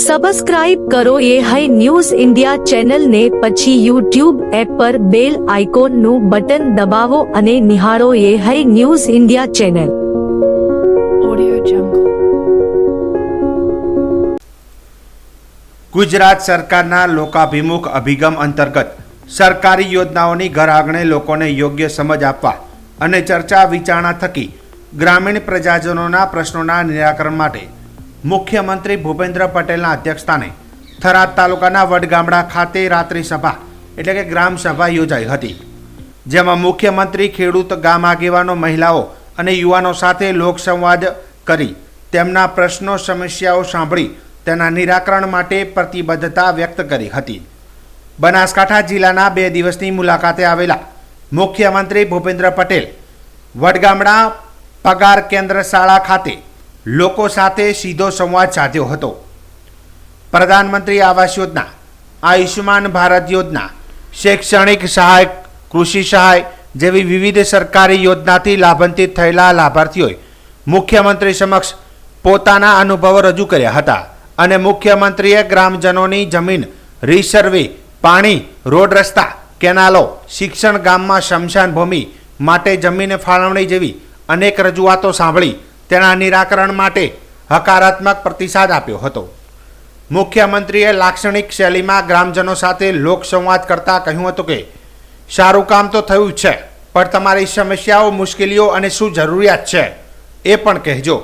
Subscribe કરો એ high news India channel ને પછી યુટ્યુબ એપ પર બેલ આઇકોન નું બટન દબાવો અને નિહાળો એ high news India channel. Gujarat સરકારના લોકાભિમુખ અભિગમ અંતર્ગત સરકારી યોજનાઓની ઘર આંગણે લોકોને યોગ્ય સમજ આપવા અને ચર્ચા વિચારણા થકી ગ્રામીણ પ્રજાજનોના પ્રશ્નોના નિરાકરણ માટે મુખ્યમંત્રી ભૂપેન્દ્ર પટેલના અધ્યક્ષસ્થાને થરાદ તાલુકાના વડગામડા ખાતે રાત્રિ સભા એટલે કે ગ્રામ સભા યોજાઈ હતી, જેમાં મુખ્યમંત્રી ખેડૂત, ગામ આગેવાનો, મહિલાઓ અને યુવાનો સાથે લોકસંવાદ કરી તેમના પ્રશ્નો, સમસ્યાઓ સાંભળી તેના નિરાકરણ માટે પ્રતિબદ્ધતા વ્યક્ત કરી હતી। બનાસકાંઠા જિલ્લાના 2 દિવસની મુલાકાતે આવેલા મુખ્યમંત્રી ભૂપેન્દ્ર પટેલ વડગામડા પગાર કેન્દ્ર શાળા ખાતે લોકો સાથે સીધો સંવાદ સાધ્યો હતો। પ્રધાનમંત્રી આવાસ યોજના, આયુષ્યમાન ભારત યોજના, શૈક્ષણિક સહાય, કૃષિ સહાય જેવી વિવિધ સરકારી યોજનાથી લાભાન્વિત થયેલા લાભાર્થીઓએ મુખ્યમંત્રી સમક્ષ પોતાના અનુભવો રજૂ કર્યા હતા અને મુખ્યમંત્રીએ ગ્રામજનોની જમીન રીસર્વે, પાણી, રોડ રસ્તા, કેનાલો, શિક્ષણ, ગામમાં સ્મશાન ભૂમિ માટે જમીન ફાળવણી જેવી અનેક રજૂઆતો સાંભળી તેના નિરાકરણ માટે હકારાત્મક પ્રતિસાદ આપ્યો હતો। મુખ્યમંત્રીએ લાક્ષણિક શૈલીમાં ગ્રામજનો સાથે લોકસંવાદ કરતા કહ્યું હતું કે સારું કામ તો થયું છે, પણ તમારી સમસ્યાઓ, મુશ્કેલીઓ અને શું જરૂરિયાત છે એ પણ કહેજો।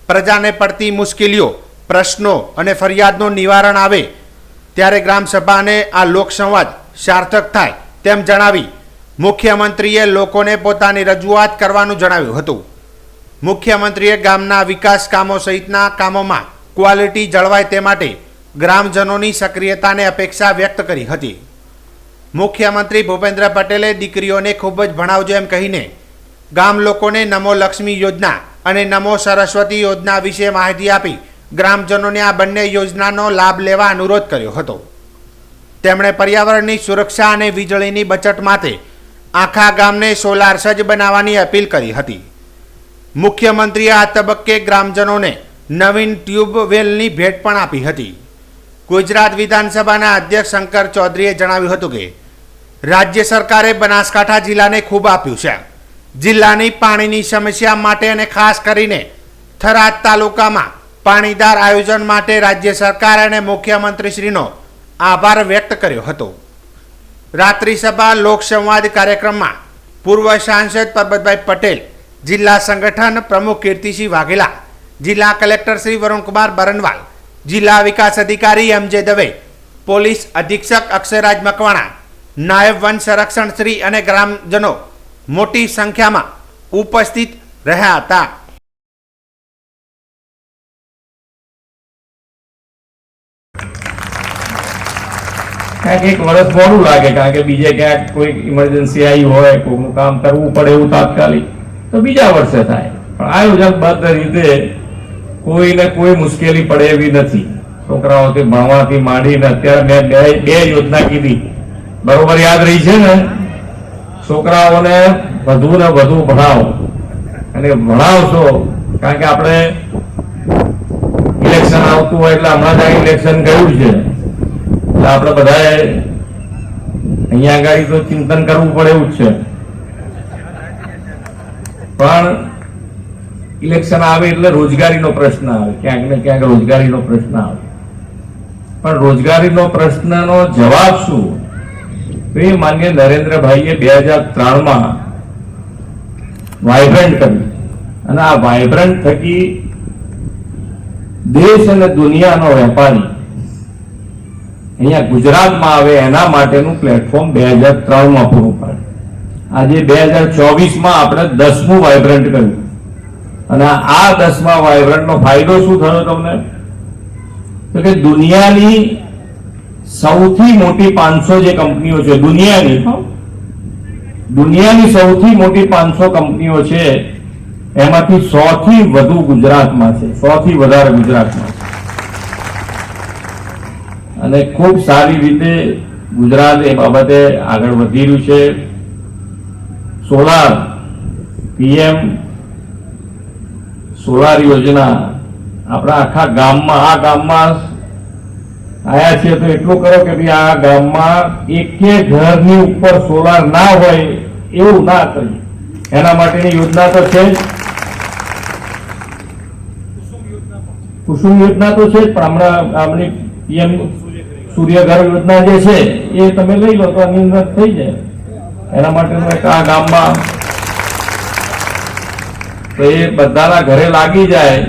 પ્રજાને પડતી મુશ્કેલીઓ, પ્રશ્નો અને ફરિયાદનું નિવારણ આવે ત્યારે ગ્રામસભા અને આ લોકસંવાદ સાર્થક થાય તેમ જણાવી મુખ્યમંત્રીએ લોકોને પોતાની રજૂઆત કરવાનું જણાવ્યું હતું। મુખ્યમંત્રીએ ગામના વિકાસ કામો સહિતના કામોમાં ક્વોલિટી જળવાય તે માટે ગ્રામજનોની સક્રિયતાને અપેક્ષા વ્યક્ત કરી હતી। મુખ્યમંત્રી ભૂપેન્દ્ર પટેલે દીકરીઓને ખૂબ જ ભણાવજો એમ કહીને ગામ લોકોને નમો લક્ષ્મી યોજના અને નમો સરસ્વતી યોજના વિશે માહિતી આપી ગ્રામજનોને આ બંને યોજનાનો લાભ લેવા અનુરોધ કર્યો હતો। તેમણે પર્યાવરણની સુરક્ષા અને વીજળીની બચત માટે આખા ગામને સોલાર સજ્જ બનાવવાની અપીલ કરી હતી। મુખ્યમંત્રીએ આ તબક્કે ગ્રામજનોને નવીન ટ્યુબવેલની ભેટ પણ આપી હતી। ગુજરાત વિધાનસભાના અધ્યક્ષ શંકર ચૌધરીએ જણાવ્યું હતું કે રાજ્ય સરકારે બનાસકાંઠા જિલ્લાને ખૂબ આપ્યું છે। જિલ્લાની પાણીની સમસ્યા માટે અને ખાસ કરીને થરાદ તાલુકામાં પાણીદાર આયોજન માટે રાજ્ય સરકાર અને મુખ્યમંત્રીશ્રીનો આભાર વ્યક્ત કર્યો હતો। રાત્રિ સભા લોકસંવાદ કાર્યક્રમમાં પૂર્વ સાંસદ પરબતભાઈ પટેલ, જિલ્લા સંગઠન પ્રમુખ કીર્તિસિંહ વાઘેલા, જિલ્લા કલેક્ટર શ્રી વરુણકુમાર બરનવાલ, જિલ્લા વિકાસ અધિકારી એમ.જે. દવે, પોલીસ અધિક્ષક અક્ષયરાજ મકવાણા, નાયબ વન સંરક્ષણ શ્રી અને ગ્રામજનો મોટી સંખ્યામાં ઉપસ્થિત રહ્યા હતા। એક વર્ષ મોડું લાગે કારણ કે બીજે ક્યાંક કોઈ ઇમરજન્સી આવી હોય, કોઈનું કામ કરવું પડે એવું તાત્કાલિક તો બીજા વર્ષે થાય, પણ આયોજનબદ્ધ રીતે કોઈને કોઈ મુશ્કેલી પડે એવી નથી। છોકરાઓથી ભણવાથી માંડીને અત્યારે મેં બે યોજના કીધી, બરોબર યાદ રહી છે ને? છોકરાઓને વધુ ને વધુ ભણાવો અને ભણાવશો કારણ કે આપણે ઇલેક્શન આવતું હોય એટલે હમણાં જ ઇલેક્શન ગયું છે એટલે આપણે બધાએ અહીંયા આગળ તો ચિંતન કરવું પડે એવું જ છે, પણ ઇલેક્શન આવે એટલે રોજગારીનો પ્રશ્ન આવે, ક્યાંક ને ક્યાંક રોજગારીનો પ્રશ્ન આવે, પણ રોજગારીનો પ્રશ્નનો જવાબ શું? એ માન્ય નરેન્દ્રભાઈએ 2003માં વાઇબ્રન્ટ કર્યું અને આ વાઇબ્રન્ટ થકી દેશ અને દુનિયાનો વેપારી અહીંયા ગુજરાતમાં આવે એના માટેનું પ્લેટફોર્મ 2003માં પૂરું પાડ્યું। આજે 2024માં આપણે 10મું વાઇબ્રન્ટ કર્યું અને આ 10મા વાઇબ્રન્ટનો ફાયદો શું થયો તમને? તો કે દુનિયાની સૌથી મોટી 500 જે કંપનીઓ છે, દુનિયાની સૌથી મોટી 500 કંપનીઓ છે એમાંથી 100 થી વધુ ગુજરાતમાં છે, 100 થી વધારે ગુજરાતમાં છે અને ખૂબ સારી રીતે ગુજરાત એ બાબતે આગળ વધી રહ્યું છે। સોલાર પીએમ સોલાર યોજના આપણા આખા ગામમાં, આ ગામમાં આયા છીએ તો એટલું કરો કે ભાઈ આ ગામમાં એકે ઘરની ઉપર સોલાર ના હોય એવું ના કર્યું. એના માટેની યોજના તો છે જ, કુસુમ યોજના તો છે જ, પણ હમણાં આપણી પીએમ સૂર્યઘર યોજના જે છે એ તમે લઈ લો તો આની અંદર થઈ જાય. એના માટેનું એક આ ગામમાં તો એ બધાના ઘરે લાગી જાય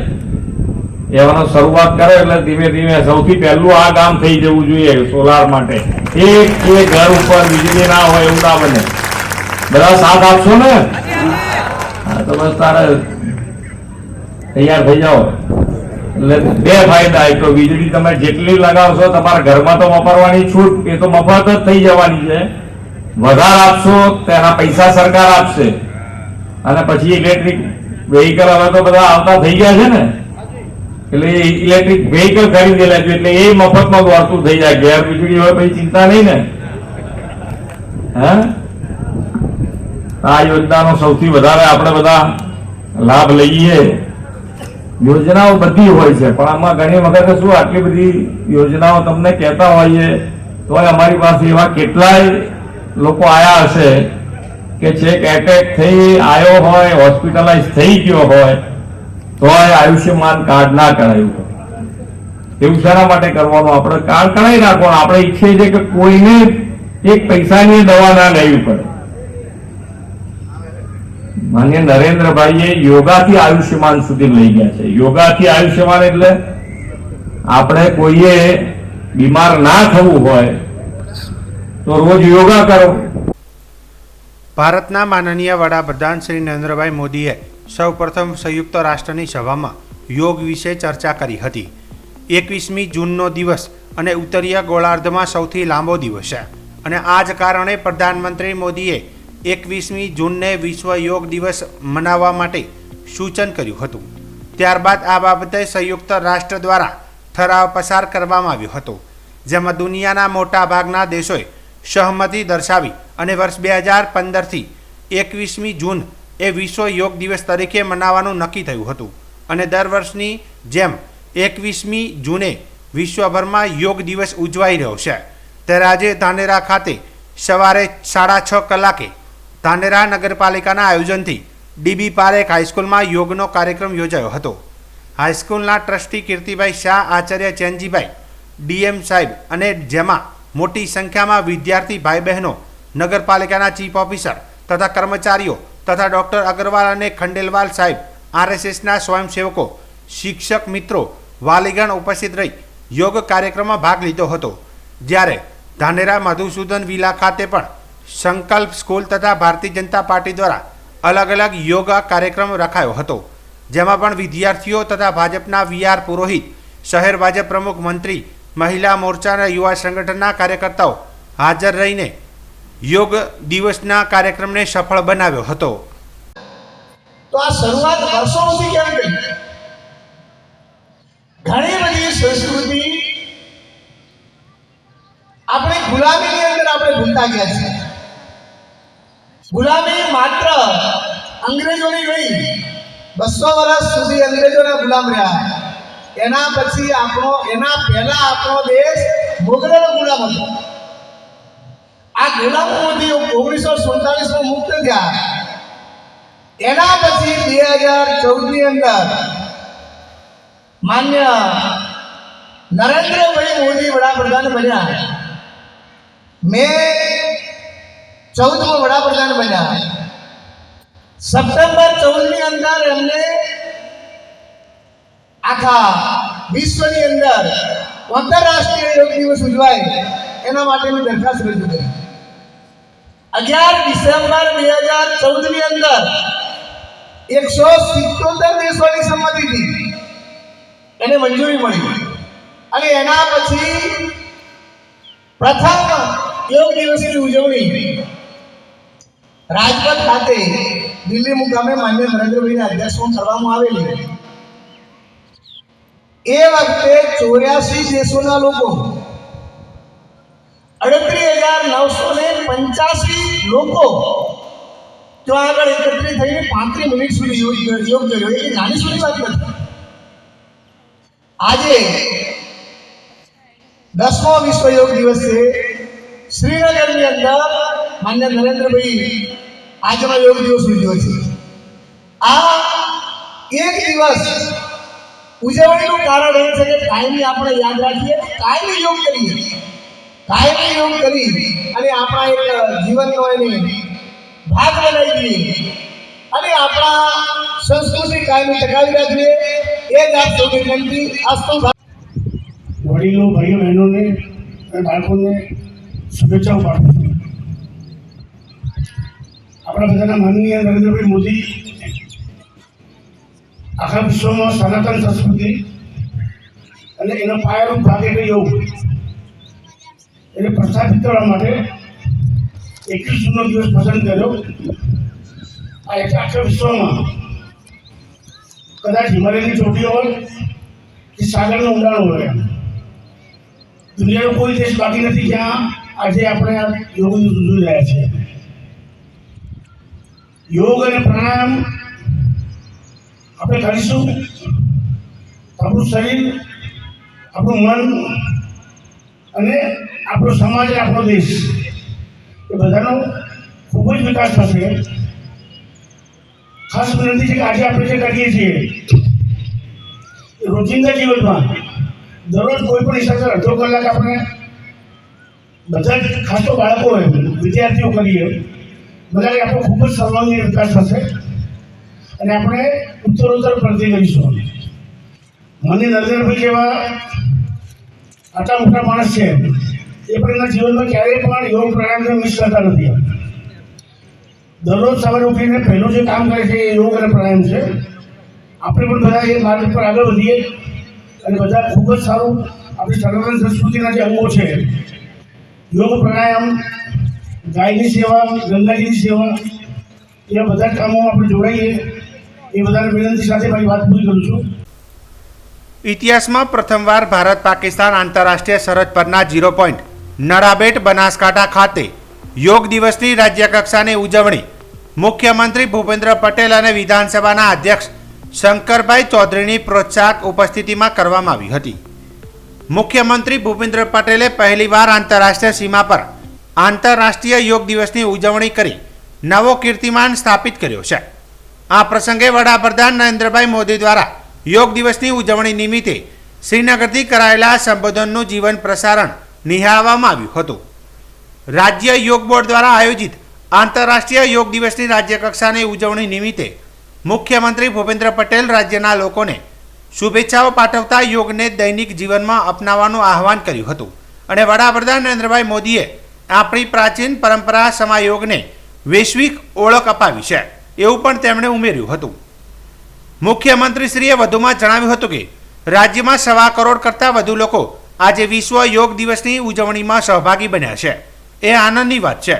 એવાનો શરૂઆત કરે એટલે ધીમે ધીમે સૌથી પહેલું આ ગામ થઈ જવું જોઈએ સોલાર માટે. એક ઘર ઉપર વીજળી ના હોય એવું ના બને. બધા સાથ આપશો ને? હા તો બસ તારે તૈયાર થઈ જાઓ. એટલે બે ફાયદા, એક તો વીજળી તમે જેટલી લગાવશો તમારા ઘરમાં તો વાપરવાની છૂટ, એ તો મફત જ થઈ જવાની છે. વધારે આપશો તેના પૈસા સરકાર આપશે. અને પછી ઇલેક્ટ્રિક વેહિકલ હવે તો બધા આવતા થઈ ગયા છે ને, એટલે ઇલેક્ટ્રિક વેહિકલ ખરીદી લેજો એટલે એ મફતમાં દોડતું થઈ જાય. ઘેર વીજળી હોય પછી ચિંતા નહીં ને. હા, આ યોજનાનો સૌથી વધારે આપણે બધા લાભ લઈએ. યોજનાઓ બધી હોય છે પણ આમાં ઘણી વખત શું આટલી બધી યોજનાઓ તમને કહેતા હોઈએ તો અમારી પાસે એવા કેટલાય લોકો આયા હશે કે છેક એટેક થઈ આવ્યો હોય, હોસ્પિટલાઇઝ થઈ ગયો હોય તોય આયુષ્યમાન કાર્ડ ના કરાયું. એવું શાના માટે કરવાનું? આપણે કાર્ડ કરાવી નાખવાનું. આપણે ઈચ્છીએ છીએ કે કોઈને એક પૈસાની દવા ના લેવી પડે. માન્ય નરેન્દ્રભાઈએ યોગાથી આયુષ્યમાન સુધી લઈ ગયા છે. યોગાથી આયુષ્યમાન એટલે આપણે કોઈએ બીમાર ના થવું હોય તો રોજ યોગા કરો. ભારતના માનનીય વડાપ્રધાન શ્રી નરેન્દ્રભાઈ મોદીએ સૌપ્રથમ સંયુક્ત રાષ્ટ્રની સભામાં યોગ વિશે ચર્ચા કરી હતી. 21મી જૂનનો દિવસ અને ઉત્તરીય ગોળાર્ધમાં સૌથી લાંબો દિવસ છે અને આ જ કારણે પ્રધાનમંત્રી મોદીએ 21મી જૂનને વિશ્વ યોગ દિવસ મનાવવા માટે સૂચન કર્યું હતું. ત્યારબાદ આ બાબતે સંયુક્ત રાષ્ટ્ર દ્વારા ઠરાવ પસાર કરવામાં આવ્યો હતો, જેમાં દુનિયાના મોટા ભાગના દેશોએ સહમતિ દર્શાવી અને વર્ષ 2015થી 21મી જૂન એ વિશ્વ યોગ દિવસ તરીકે મનાવવાનું નક્કી થયું હતું. અને દર વર્ષની જેમ 21મી જૂને વિશ્વભરમાં યોગ દિવસ ઉજવાઈ રહ્યો છે. ત્યારે આજે ધાનેરા ખાતે સવારે 6:30 કલાકે ધાનેરા નગરપાલિકાના આયોજનથી ડીબી પારેખ હાઈસ્કૂલમાં યોગનો કાર્યક્રમ યોજાયો હતો. હાઈસ્કૂલના ટ્રસ્ટી કીર્તિભાઈ શાહ, આચાર્ય ચેનજીભાઈ, ડીએમ સાહેબ અને જેમાં મોટી સંખ્યામાં વિદ્યાર્થી ભાઈ બહેનો, નગરપાલિકાના ચીફ ઓફિસર તથા કર્મચારીઓ તથા ડૉક્ટર અગ્રવાલ અને ખંડેલવાલ સાહેબ, આરએસએસના સ્વયંસેવકો, શિક્ષક મિત્રો, વાલીગણ ઉપસ્થિત રહી યોગ કાર્યક્રમમાં ભાગ લીધો હતો. જ્યારે ધાનેરા મધુસૂદન વિલા ખાતે પણ સંકલ્પ સ્કૂલ તથા ભારતીય જનતા પાર્ટી દ્વારા અલગ અલગ યોગા કાર્યક્રમ રખાયો હતો, જેમાં પણ વિદ્યાર્થીઓ તથા ભાજપના વીઆર પુરોહિત, શહેર ભાજપ પ્રમુખ, મંત્રી, મહિલા મોરચાના યુવા સંગઠનના કાર્યકર્તાઓ હાજર રહીને યોગ દિવસના કાર્યક્રમને સફળ બનાવ્યો હતો. તો આ શરૂઆત વર્ષોથી કેમ કરી? ઘણી બધી સંસ્કૃતિ આપણે ગુલામીની અંદર આપણે ભૂલતા ગયા છે. ગુલામી માત્ર અંગ્રેજોની નહીં, 200 વર્ષ સુધી અંગ્રેજોના ગુલામ રહ્યા. એના પછી એના પહેલા આપણો દેશ મુગલોનો ગુલામ હતો. આ ગુલામોથી 1947માં મુક્ત થયા. એના પછી 2014ની અંદર માન્ય નરેન્દ્રભાઈ મોદી વડાપ્રધાન બન્યા. મે 14માં વડાપ્રધાન બન્યા. સપ્ટેમ્બર 14ની અંદર એમને આખા વિશ્વની અંદર આંતરરાષ્ટ્રીય યોગ દિવસ ઉજવાય એના માટેની દરખાસ્ત રજૂ કરી. 11 ડિસેમ્બર 2014ની અંદર 177 દેશોની સંમતિથી એને મંજૂરી મળી. અને એના પછી પ્રથમ યોગ દિવસની ઉજવણી રાજપથ ખાતે દિલ્હી મુકામે માન્ય નરેન્દ્રભાઈના અધ્યક્ષમાં કરવામાં આવેલી. એ વખતે 84 દેશોના લોકો 38,985 લોકો ત્યાં આગળ એકત્રિત થઈને 35 મિનિટ સુધી યોગ કર્યો. એ નાની સુની વાત નથી. આજે 10મો વિશ્વ યોગ દિવસ છે. શ્રીનગરની અંદર માન્ય નરેન્દ્રભાઈ આજનો યોગ દિવસ ઉજવ્યો છે. આ એક દિવસ ઉજવણીનું કારણ એ છે કે કાયમી આપણે યાદ રાખીએ, કાયમી યોગ કરીએ, કાયમી યોગ કરી અને આપણા એક જીવનનો એને ભાગ બનાવી દઈએ અને આપણા સંસ્કૃતિ કાયમી ટકાવી રાખીએ. એ જ આપ સૌની વિનંતી. અસ્તુ. વડીલો, ભાઈઓ, બહેનોને અને બાળકોને શુભેચ્છાઓ પાઠવું છું. આપણા બધાના માનનીય નરેન્દ્રભાઈ મોદી આખા વિશ્વમાં સનાતન સંસ્કૃતિ અને એનો પાયારૂપ ભાગ એટલે યોગ એને પ્રસ્થાપિત કરવા માટે 21 જૂનનો દિવસ પસંદ કર્યો. આ એટલે આખા વિશ્વમાં કદાચ હિમાલયની ચોટીઓ હોય કે સાગરનું ઊંડાણ હોય, દુનિયાનો કોઈ દેશ બાકી નથી જ્યાં આજે આપણે આ યોગ ઉજવી રહ્યા છીએ. યોગ અને પ્રાણાયામ આપણે કરીશું, આપણું શરીર, આપણું મન અને આપણો સમાજ, આપણો દેશ એ બધાનો ખૂબ જ વિકાસ થશે. ખાસ વિનંતી છે કે આજે આપણે જે કરીએ છીએ એ રોજિંદા જીવનમાં દરરોજ કોઈ પણ હિસાબે અડધો કલાક આપણે બધા જ, ખાસ તો બાળકો હોય, વિદ્યાર્થીઓ કરીએ, બધા આપણો ખૂબ જ સર્વાંગી વિકાસ થશે અને આપણે ઉત્તરોત્તર પ્રગતિ કરીશું. મને નરેન્દ્રભાઈ જેવા આટલા મોટા માણસ છે એ પણ એના જીવનમાં ક્યારેય પણ યોગ પ્રાણાયામને મિસ કરતા નથી. દરરોજ સવારે ઉઠીને પહેલું જે કામ કરે છે એ યોગ અને પ્રાણાયામ છે. આપણે પણ બધા એ માર્ગ પર આગળ વધીએ અને બધા ખૂબ જ સારું આપણી સનાતન સંસ્કૃતિના જે અંગો છે, યોગ, પ્રાણાયામ, ગાયની સેવા, ગંગાજીની સેવા, એવા બધા કામોમાં આપણે જોડાઈએ એ બધાને વિનંતી સાથે મારી વાત પૂરી કરું છું. ઇતિહાસમાં પ્રથમવાર ભારત પાકિસ્તાન આંતરરાષ્ટ્રીય સરહદ પરના 0 પોઈન્ટ નડાબેટ બનાસકાંઠા ખાતે યોગ દિવસની રાજ્ય કક્ષાની ઉજવણી મુખ્યમંત્રી ભૂપેન્દ્ર પટેલ અને વિધાનસભાના અધ્યક્ષ શંકરભાઈ ચૌધરીની પ્રોત્સાહક ઉપસ્થિતિમાં કરવામાં આવી હતી. મુખ્યમંત્રી ભૂપેન્દ્ર પટેલે પહેલીવાર આંતરરાષ્ટ્રીય સીમા પર આંતરરાષ્ટ્રીય યોગ દિવસની ઉજવણી કરી નવો કીર્તિમાન સ્થાપિત કર્યો છે. આ પ્રસંગે વડાપ્રધાન નરેન્દ્રભાઈ મોદી દ્વારા યોગ દિવસની ઉજવણી નિમિત્તે શ્રીનગરથી કરાયેલા સંબોધનનું જીવન પ્રસારણ નિહાળવામાં આવ્યું હતું. રાજ્ય યોગ બોર્ડ દ્વારા આયોજિત આંતરરાષ્ટ્રીય યોગ દિવસની રાજ્ય કક્ષાની ઉજવણી નિમિત્તે મુખ્યમંત્રી ભૂપેન્દ્ર પટેલ રાજ્યના લોકોને શુભેચ્છાઓ પાઠવતા યોગને દૈનિક જીવનમાં અપનાવવાનું આહવાન કર્યું હતું અને વડાપ્રધાન નરેન્દ્રભાઈ મોદીએ આપણી પ્રાચીન પરંપરા સમા યોગને વૈશ્વિક ઓળખ અપાવી છે એવું પણ તેમણે ઉમેર્યું હતું. મુખ્યમંત્રીશ્રીએ વધુમાં જણાવ્યું હતું કે રાજ્યમાં 1.25 કરોડ કરતાં વધુ લોકો આજે વિશ્વ યોગ દિવસની ઉજવણીમાં સહભાગી બન્યા છે. એ આનંદની વાત છે.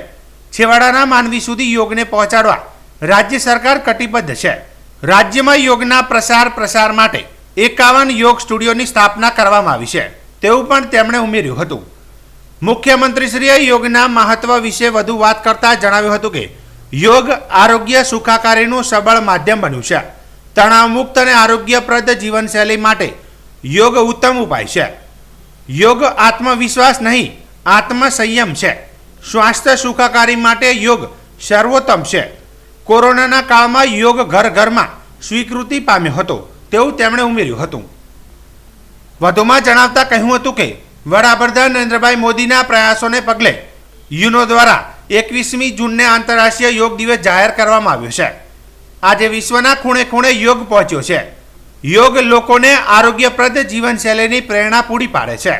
છેવાડાના માનવી સુધી યોગને પહોંચાડવા રાજ્ય સરકાર કટિબદ્ધ છે. રાજ્યમાં યોગના પ્રસાર માટે 51 યોગ સ્ટુડિયોની સ્થાપના કરવામાં આવી છે તેવું પણ તેમણે ઉમેર્યું હતું. મુખ્યમંત્રીશ્રીએ યોગના મહત્વ વિશે વધુ વાત કરતા જણાવ્યું હતું કે યોગ આરોગ્ય સુખાકારીનું સબળ માધ્યમ બન્યું છે. તણાવમુક્ત અને આરોગ્યપ્રદ જીવનશૈલી માટે યોગ ઉત્તમ ઉપાય છે. યોગ આત્મવિશ્વાસ નહીં, આત્મસંયમ છે. સ્વાસ્થ્ય સુખાકારી માટે યોગ સર્વોત્તમ છે. કોરોનાના કાળમાં યોગ ઘર ઘરમાં સ્વીકૃતિ પામ્યો હતો તેવું તેમણે ઉમેર્યું હતું. વધુમાં જણાવતા કહ્યું હતું કે વડાપ્રધાન નરેન્દ્રભાઈ મોદીના પ્રયાસોને પગલે યુનો દ્વારા 21મી જૂનને આંતરરાષ્ટ્રીય યોગ દિવસ જાહેર કરવામાં આવ્યો છે. આજે વિશ્વના ખૂણે ખૂણે યોગ પહોંચ્યો છે. યોગ લોકોને આરોગ્યપ્રદ જીવનશૈલીની પ્રેરણા પૂરી પાડે છે.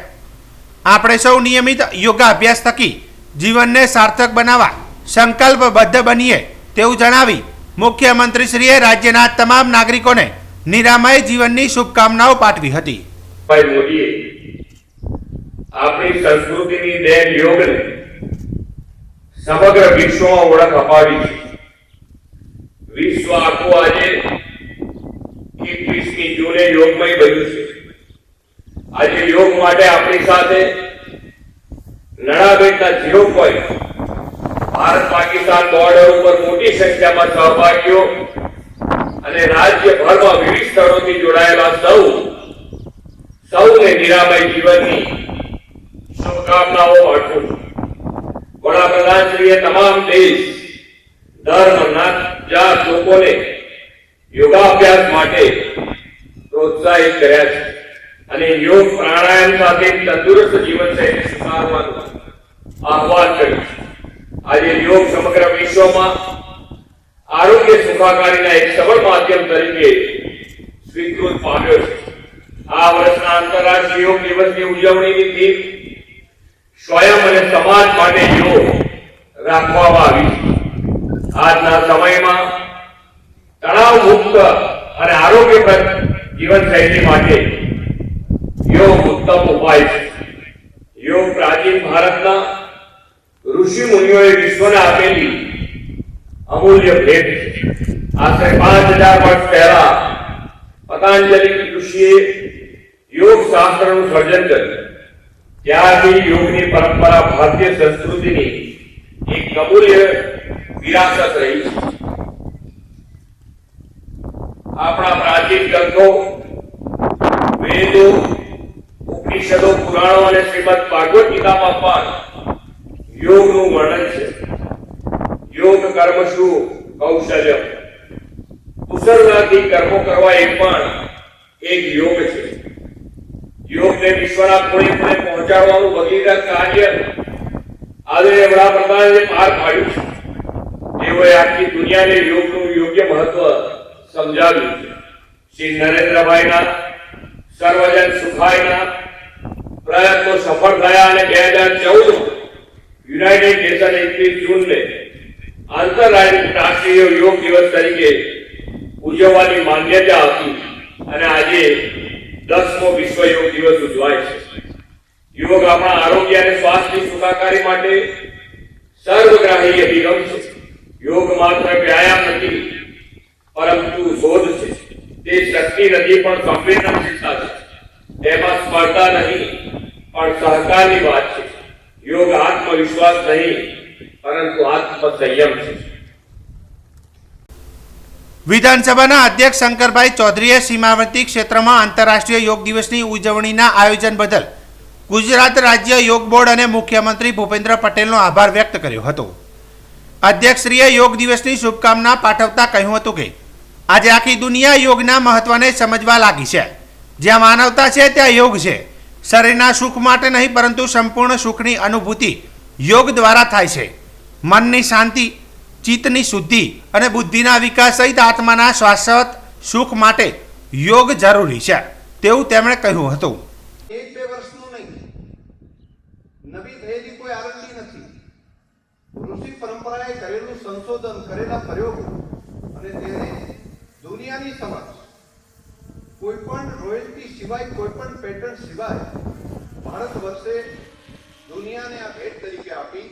આપણે સૌ નિયમિત યોગાભ્યાસ થકી જીવનને સાર્થક બનાવવા સંકલ્પબદ્ધ બનીએ તેવું જણાવી મુખ્યમંત્રીશ્રીએ રાજ્યના તમામ નાગરિકોને નિરામય જીવનની શુભકામનાઓ પાઠવી હતી. મોદીએ આપણી સંસ્કૃતિની દેન યોગને સમગ્ર વિશ્વમાં ઓળખ અપાવી છે. વિશ્વ આખું આજે 21મી જૂને યોગમય બન્યું છે. આજે યોગ માટે આપણી સાથે નડાબેટના 0 પોઈન્ટ ભારત પાકિસ્તાન બોર્ડર ઉપર મોટી સંખ્યામાં સહભાગીઓ અને રાજ્યભરમાં વિવિધ સ્થળોથી જોડાયેલા સૌને નિરામય જીવનની શુભકામનાઓ પાઠવું છું। વડાપ્રધાનશ્રીએ તમામ દેશ, ધર્મ, જાત લોકોને યોગાભ્યાસ માટે પ્રોત્સાહિત કર્યા છે અને યોગ પ્રાણાયામ સાથે તંદુરસ્ત જીવનશૈલી સ્વીકારવાનું આહ્વાન કર્યું છે। આજે યોગ સમગ્ર વિશ્વમાં આરોગ્ય સુખાકારીના એક સબળ માધ્યમ તરીકે સ્વીકૃત પામ્યો છે। આ વર્ષના આંતરરાષ્ટ્રીય યોગ દિવસની ઉજવણીની થીમ સ્વયં અને સમાજ માટે યોગ રાખવામાં આવી છે। આજના સમયમાં તણાવ મુક્ત અને આરોગ્યપ્રદ જીવનશૈલી માટે યોગ ઉત્તમ ઉપાય છે। યોગ પ્રાચીન ભારતના ઋષિ મુનિઓએ વિશ્વને આપેલી અમૂલ્ય ભેટ છે। આશરે 5000 વર્ષ પહેલા પતંજલિ ઋષિએ યોગ શાસ્ત્રનું સર્જન કર્યું। ત્યારથી યોગની પરંપરા ભારતીય સંસ્કૃતિની એક અમૂલ્ય વિરાસત રહી છે। આપણા પ્રાચીન ગ્રંથો, વેદો, ઉપનિષદો, પુરાણો અને શ્રીમદ ભાગવત ગીતામાં પણ યોગનું વર્ણન છે। યોગ કર્મશુ કૌશલ્ય, કુશળતાથી કર્મો કરવા એ પણ એક યોગ છે। યોગને વિશ્વના ખૂણે ખૂણે પહોંચાડવાનું ભગીરથ કાર્ય આદરણીય વડાપ્રધાને પાર પાડ્યું છે। તેઓએ આખી દુનિયાને યોગનું યોગ્ય મહત્વ સમજાવ્યું છે। શ્રી નરેન્દ્રભાઈના સર્વજન સુખાયના પ્રયત્નો સફળ થયા અને 2014 યુનાઇટેડ નેશન 21 જૂનને આંતરરાષ્ટ્રીય યોગ દિવસ તરીકે ઉજવવાની માન્યતા આપી અને આજે 10મો વિશ્વ યોગ દિવસ ઉજવાય છે। યોગ આપણા આરોગ્ય અને સ્વાસ્થ્યની સુખાકારી માટે સર્વગ્રાહી અભિગમ છે। યોગ માત્ર વ્યાયામ નથી, પરંતુ શોધ છે। તે શક્તિ નથી, પણ સંવેદનશીલતા છે। તેમાં સ્પર્ધા નહીં, પણ સહકારની વાત છે। યોગ આત્મવિશ્વાસ નહીં, પરંતુ આત્મસંયમ છે। વિધાનસભાના અધ્યક્ષ શંકરભાઈ ચૌધરીએ સીમાવર્તી ક્ષેત્રમાં આંતરરાષ્ટ્રીય યોગ દિવસની ઉજવણીના આયોજન બદલ ગુજરાત રાજ્ય યોગ બોર્ડ અને મુખ્યમંત્રી ભૂપેન્દ્ર પટેલનો આભાર વ્યક્ત કર્યો હતો। અધ્યક્ષશ્રીએ યોગ દિવસની શુભકામના પાઠવતા કહ્યું હતું કે આજે આખી દુનિયા યોગના મહત્વને સમજવા લાગી છે। જ્યાં માનવતા છે ત્યાં યોગ છે। શરીરના સુખ માટે નહીં, પરંતુ સંપૂર્ણ સુખની અનુભૂતિ યોગ દ્વારા થાય છે। મનની શાંતિ, ચિત્તની શુદ્ધિ અને બુદ્ધિના વિકાસ સહિત આત્માના શાશ્વત સુખ માટે યોગ જરૂરી છે તેવું તેમણે કહ્યું હતું। 1-2 વર્ષનું નહીં, નવી થયેલી કોઈ આરંભી નથી। ઋષિ પરંપરાએ કરેલું સંશોધન, કરેલા પ્રયોગો અને તેને દુનિયાની સમક્ષ કોઈ પણ રોયલ્ટી સિવાય, કોઈ પણ પેટન્ટ સિવાય ભારત વર્ષે દુનિયાને આ ભેટ તરીકે આપી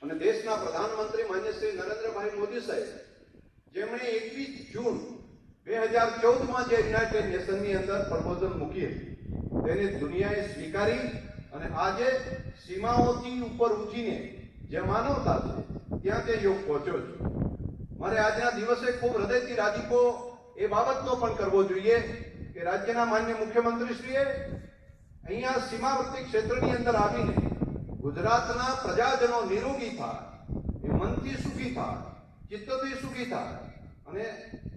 અને દેશના પ્રધાનમંત્રી માન્ય શ્રી નરેન્દ્રભાઈ મોદી સાહેબ, જેમણે 21 જૂન 2014માં જે યુનાઇટેડ નેશનની અંદર પ્રપોઝલ મૂકી હતી, તેને દુનિયાએ સ્વીકારી અને આજે સીમાઓથી ઉપર ઉઠીને જે માનવતા છે ત્યાં તે યોગ પહોંચ્યો છે। મારે આજના દિવસે ખૂબ હૃદયથી રાજીપો એ બાબતનો પણ કરવો જોઈએ કે રાજ્યના માન્ય મુખ્યમંત્રીશ્રીએ અહીંયા સીમાવર્તી ક્ષેત્રની અંદર આવીને ગુજરાતના પ્રજાજનો નિરોગી થાય, એ મનથી સુખી થાય, ચિત્તથી સુખી થાય અને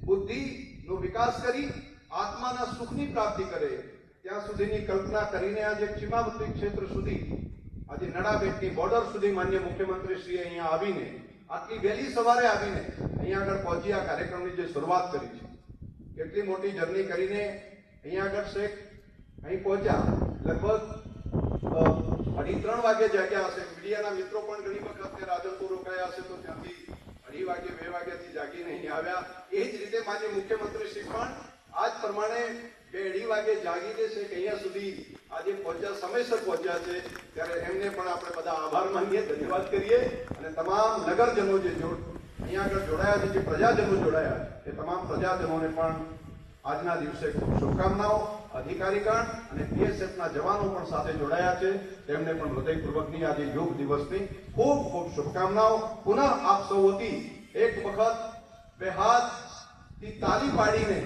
બુદ્ધિનો વિકાસ કરી આત્માના સુખની પ્રાપ્તિ કરે, ત્યાં સુધીની કલ્પના કરીને આજે સીમાવર્તી ક્ષેત્ર સુધી, આજે નડાબેટની બોર્ડર સુધી માન્ય મુખ્યમંત્રીશ્રીએ અહીંયા આવીને, આટલી વહેલી સવારે આવીને અહીંયા આગળ પહોંચી આ કાર્યક્રમની જે શરૂઆત કરી છે, કેટલી મોટી જર્ની કરીને અહીંયા આગળ શેખ અહીં પહોંચ્યા, લગભગ 2:30 વાગે જાગ્યા હશે। મીડિયાના મિત્રો પણ ઘણી વખત રાધનપુર રોકાયા હશે, તો ત્યાંથી 2:30 વાગે 2 વાગ્યાથી જાગીને અહીં આવ્યા। એ જ રીતે માન્ય મુખ્યમંત્રી શ્રી પણ આજ પ્રમાણે 2:30 વાગે જાગીને છે કે અહીંયા સુધી આજે પહોંચ્યા, સમયસર પહોંચ્યા છે, ત્યારે એમને પણ આપણે બધા આભાર માનીએ, ધન્યવાદ કરીએ અને તમામ નગરજનો જે અહીંયા આગળ જોડાયા છે, જે પ્રજાજનો જોડાયા, એ તમામ પ્રજાજનોને પણ આજના દિવસે ખૂબ શુભકામનાઓ। અધિકારીગણ અને બીએસએફના જવાનો પણ સાથે જોડાયા છે, તેમને પણ હૃદયપૂર્વકની આજે યોગ દિવસની ખૂબ ખૂબ શુભકામનાઓ। પુનઃ આપ સૌ વતી એક વખત 2 હાથથી તાલી પાડીને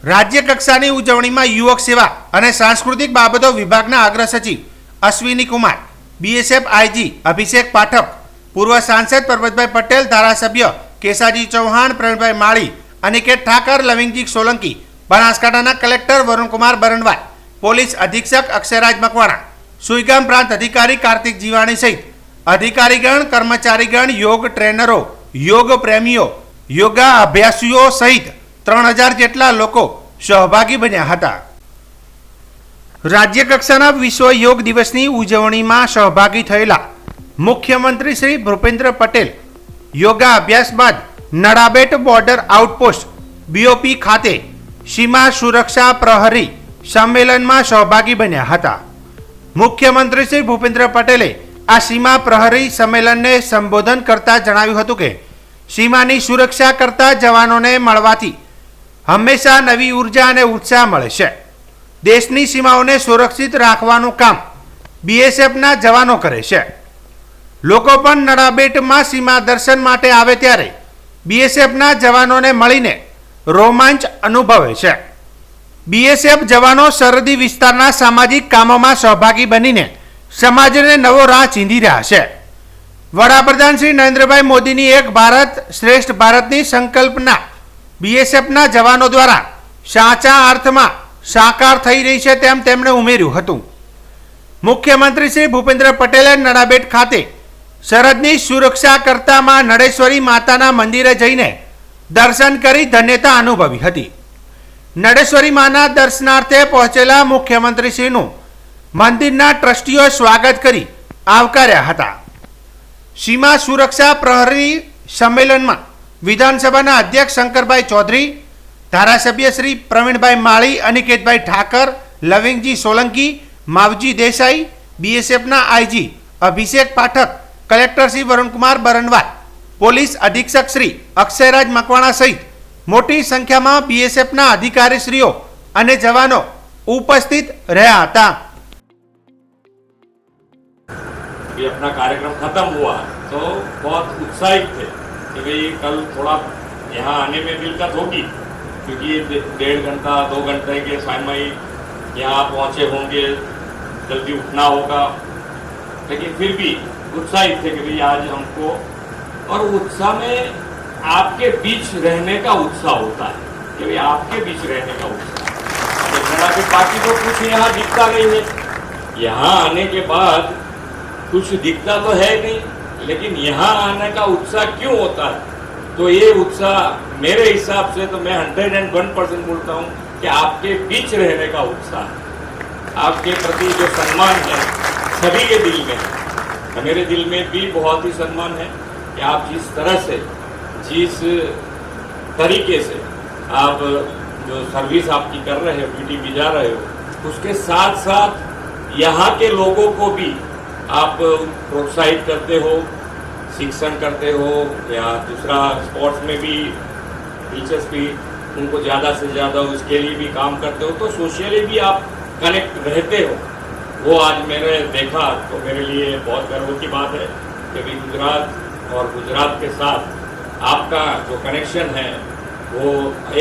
રાજ્ય કક્ષાની ઉજવણીમાં યુવક સેવા અને સાંસ્કૃતિક બાબતો વિભાગના અગ્ર સચિવ અશ્વિની કુમાર, બીએસએફ આઈજી અભિષેક પાઠક, પૂર્વ સાંસદ પરબતભાઈ પટેલ, ધારાસભ્ય કેસાજી ચૌહાણ, પ્રવીણભાઈ માળી, અનિકેત ઠાકર, લવિંગજી સોલંકી, બનાસકાંઠાના કલેક્ટર વરુણકુમાર બરણવાલ, પોલીસ અધિક્ષક અક્ષયરાજ મકવાણા, સુઈગામ પ્રાંત અધિકારી કાર્તિક જીવાણી સહિત અધિકારીગણ, કર્મચારીગણ, યોગ ટ્રેનરો, યોગ પ્રેમીઓ, યોગા અભ્યાસીઓ સહિત 3000 જેટલા લોકો સહભાગી બન્યા હતા. રાજ્ય કક્ષાના વિશ્વ યોગ દિવસની ઉજવણીમાં સહભાગી થયેલા મુખ્યમંત્રી શ્રી ભૂપેન્દ્ર પટેલ યોગા અભ્યાસ બાદ નડાબેટ બોર્ડર આઉટપોસ્ટ બીઓપી ખાતે સીમા સુરક્ષા પ્રહરી સંમેલનમાં સહભાગી બન્યા હતા. મુખ્યમંત્રી શ્રી ભૂપેન્દ્ર પટેલે આ સીમા પ્રહરી સંમેલનને સંબોધન કરતા જણાવ્યું હતું કે સીમાની સુરક્ષા કરતા જવાનોને મળવાથી હંમેશા નવી ઉર્જા અને ઉત્સાહ મળે છે. દેશની સીમાઓને સુરક્ષિત રાખવાનું કામ બીએસએફના જવાનો કરે છે. લોકો પણ નડાબેટમાં સીમા દર્શન માટે આવે ત્યારે બીએસએફના જવાનોને મળીને રોમાંચ અનુભવે છે. બીએસએફ જવાનો સરહદી વિસ્તારના સામાજિક કામોમાં સહભાગી બનીને સમાજને નવો રાહ ચીંધી રહ્યા છે. વડાપ્રધાન શ્રી નરેન્દ્રભાઈ મોદીની એક ભારત શ્રેષ્ઠ ભારતની સંકલ્પના બીએસએફના જવાનો દ્વારા સાચા અર્થમાં સાકાર થઈ રહી છે તેમ તેમણે ઉમેર્યું હતું. મુખ્યમંત્રી શ્રી ભૂપેન્દ્ર પટેલે નડાબેટ ખાતે સરહદની સુરક્ષા કરતામાં નડેશ્વરી માતાના મંદિરે જઈને દર્શન કરી ધન્યતા અનુભવી હતી. નડેશ્વરી માના દર્શનાર્થે પહોંચેલા મુખ્યમંત્રીશ્રીનું મંદિરના ટ્રસ્ટીઓએ સ્વાગત કરી આવકાર્યા હતા. સીમા સુરક્ષા પ્રહરી સંમેલનમાં વિધાનસભાના અધ્યક્ષ શંકરભાઈ ચૌધરી, ધારાસભ્ય શ્રી પ્રવીણભાઈ માળી, અનિકેતભાઈ ઠાકર, લવિંગજી સોલંકી, માવજી દેસાઈ, બીએસએફના આઈજી અભિષેક પાઠક, કલેક્ટર શ્રી વરુણકુમાર બરણવાલ, પોલીસ અધિક્ષક શ્રી અક્ષયરાજ મકવાણા સહિત મોટી સંખ્યામાં બીએસએફના અધિકારીશ્રીઓ અને જવાનો ઉપસ્થિત રહ્યા હતા. ये अपना कार्यक्रम खत्म हुआ तो बहुत उत्साहित थे कि भाई कल थोड़ा यहाँ आने में दिक्कत होगी क्योंकि ये 1.5 घंटा 2 घंटे के समय में यहाँ पहुँचे होंगे, जल्दी उठना होगा, लेकिन फिर भी उत्साहित थे कि भाई आज हमको, और उत्साह में आपके बीच रहने का उत्साह होता है कि भाई आपके बीच रहने का उत्साह. बाकी तो कुछ यहाँ दिखता नहीं है. यहाँ आने के बाद कुछ दिखता तो है नहीं, लेकिन यहाँ आने का उत्साह क्यों होता है? तो ये उत्साह मेरे हिसाब से तो मैं 101% बोलता हूँ कि आपके बीच रहने का उत्साह, आपके प्रति जो सम्मान है सभी के दिल में है. मेरे दिल में भी बहुत ही सम्मान है कि आप जिस तरह से, जिस तरीके से आप जो सर्विस आपकी कर रहे हो, ड्यूटी बिजा रहे हो, उसके साथ साथ यहाँ के लोगों को भी आप प्रोत्साहित करते हो, शिक्षण करते हो या दूसरा स्पोर्ट्स में भी दिलचस्पी उनको ज़्यादा से ज़्यादा उसके लिए भी काम करते हो, तो सोशली भी आप कनेक्ट रहते हो. वो आज मैंने देखा तो मेरे लिए बहुत गर्व की बात है कि भी गुजरात और गुजरात के साथ आपका जो कनेक्शन है वो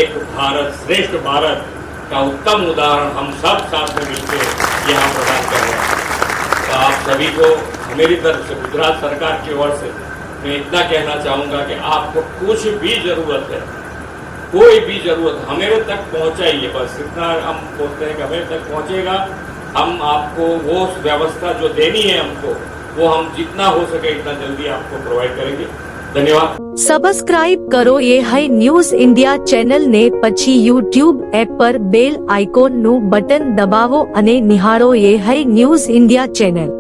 एक भारत श्रेष्ठ भारत का उत्तम उदाहरण हम सब साथ में मिलकर यहाँ प्रदान कर रहे हैं. तो आप सभी को मेरी तरफ से गुजरात सरकार की ओर से मैं इतना कहना चाहूँगा कि आपको कुछ भी ज़रूरत है, कोई भी ज़रूरत हमारे तक पहुँचाइए. बस इतना हम सोचते हैं कि हमारे तक पहुँचेगा, हम आपको वो व्यवस्था जो देनी है हमको वो हम जितना हो सके इतना जल्दी आपको प्रोवाइड करेंगे. धन्यवाद. સબસ્ક્રાઇબ કરો એ હાઈ ન્યૂઝ ઇન્ડિયા ચેનલ ને પછી યુટ્યુબ એપ પર બેલ આઇકોન નું બટન દબાવો અને નિહાળો એ હાઈ ન્યૂઝ ઇન્ડિયા ચેનલ.